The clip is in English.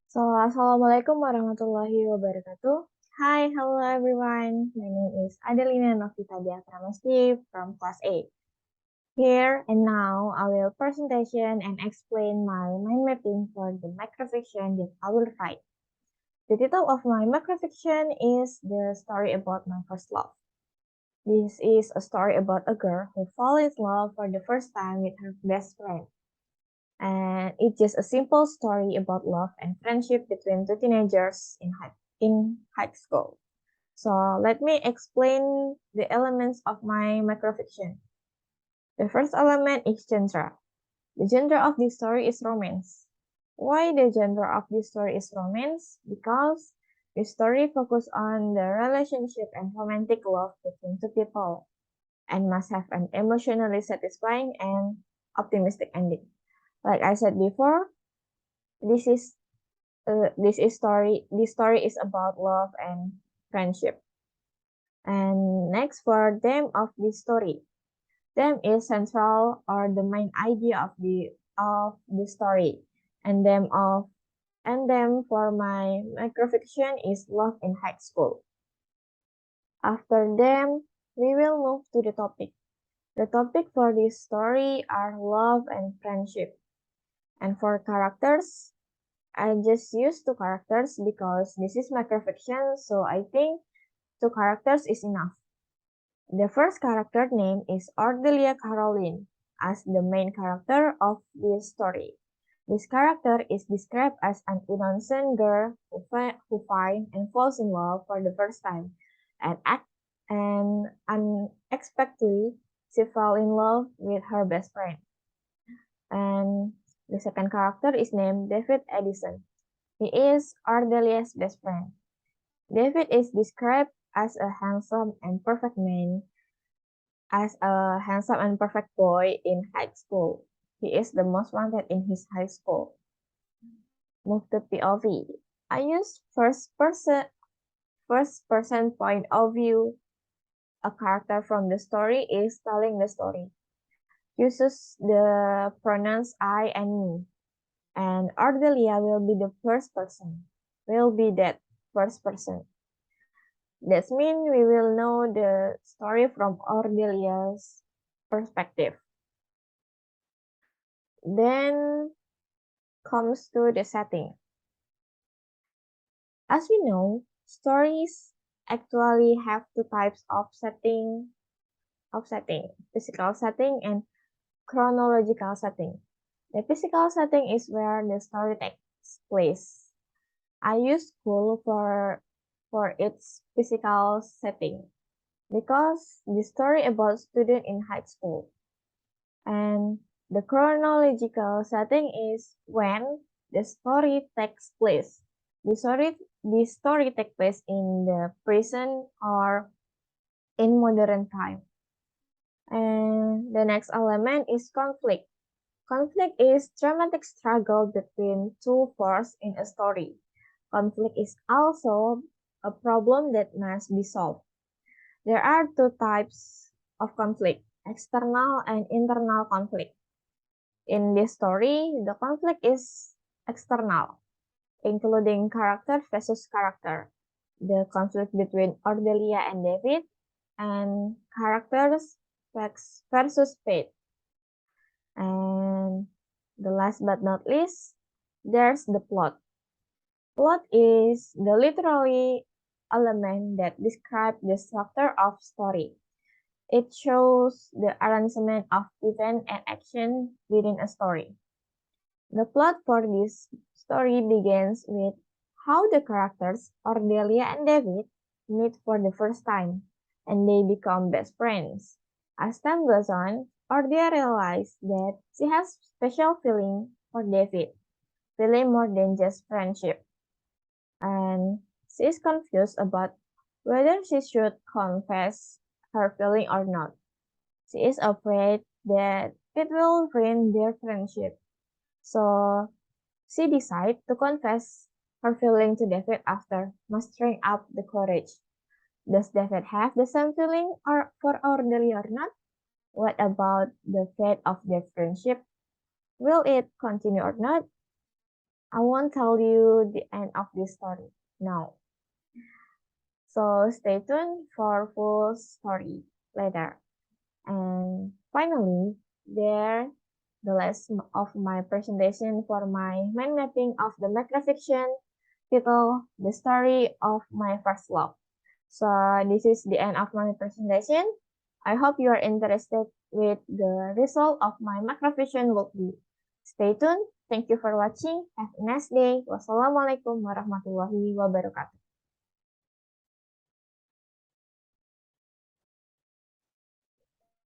Assalamualaikum warahmatullahi wabarakatuh. Hi, hello everyone. My name is Adelina Novita from class A. Here and now, I will presentation and explain my mind mapping for the microfiction that I will write. The title of my microfiction is The Story About My First Love. This is a story about a girl who falls in love for the first time with her best friend. And it's just a simple story about love and friendship between two teenagers in high school. So let me explain the elements of my microfiction. The first element is genre. The genre of this story is romance. Why the genre of this story is romance? Because the story focuses on the relationship and romantic love between two people and must have an emotionally satisfying and optimistic ending. Like I said before, this is this story is about love and friendship. And next, for theme of this story, theme is central or the main idea of the story, and them for my microfiction is love in high school. After them, we will move to the topic. The topic for this story are love and friendship. And for characters, I just use two characters because this is microfiction, so I think two characters is enough. The first character name is Ardelia Caroline as the main character of this story. This character is described as an innocent girl who finds and falls in love for the first time, and unexpectedly she fell in love with her best friend. And the second character is named David Edison. He is Ardelia's best friend. David is described as a handsome and perfect boy in high school. He is the most wanted in his high school. Move to POV. I use first person point of view. A character from the story is telling the story. Uses the pronouns I and me. And Ardelia will be the first person. Will be that first person. That means we will know the story from Ardelia's perspective. Then comes to the setting. As we know, stories actually have two types of setting, physical setting and chronological setting. The physical setting is where the story takes place. I use school for its physical setting because the story about student in high school. And the chronological setting is when the story takes place. The story takes place in the present or in modern time. And the next element is conflict. Conflict is dramatic struggle between two forces in a story. Conflict is also a problem that must be solved. There are two types of conflict, external and internal conflict. In this story, the conflict is external, including character versus character, the conflict between Ardelia and David, and characters versus fate. And the last but not least, there's the plot. Plot is the literary element that describes the structure of story. It shows the arrangement of event and action within a story. The plot for this story begins with how the characters Ardelia and David meet for the first time, and they become best friends. As time goes on, Ardelia realizes that she has special feeling for David, feeling more than just friendship, and she is confused about whether she should confess her feeling or not. She is afraid that it will ruin their friendship. So she decides to confess her feeling to David after mustering up the courage. Does David have the same feeling for Orderly or not? What about the fate of their friendship? Will it continue or not? I won't tell you the end of this story now. So stay tuned for full story later. And finally, there the last of my presentation for my mind mapping of the macrofiction title, The Story of My First Love. So this is the end of my presentation. I hope you are interested with the result of my macrofiction workbook. Stay tuned. Thank you for watching. Have a nice day. Wassalamualaikum warahmatullahi wabarakatuh.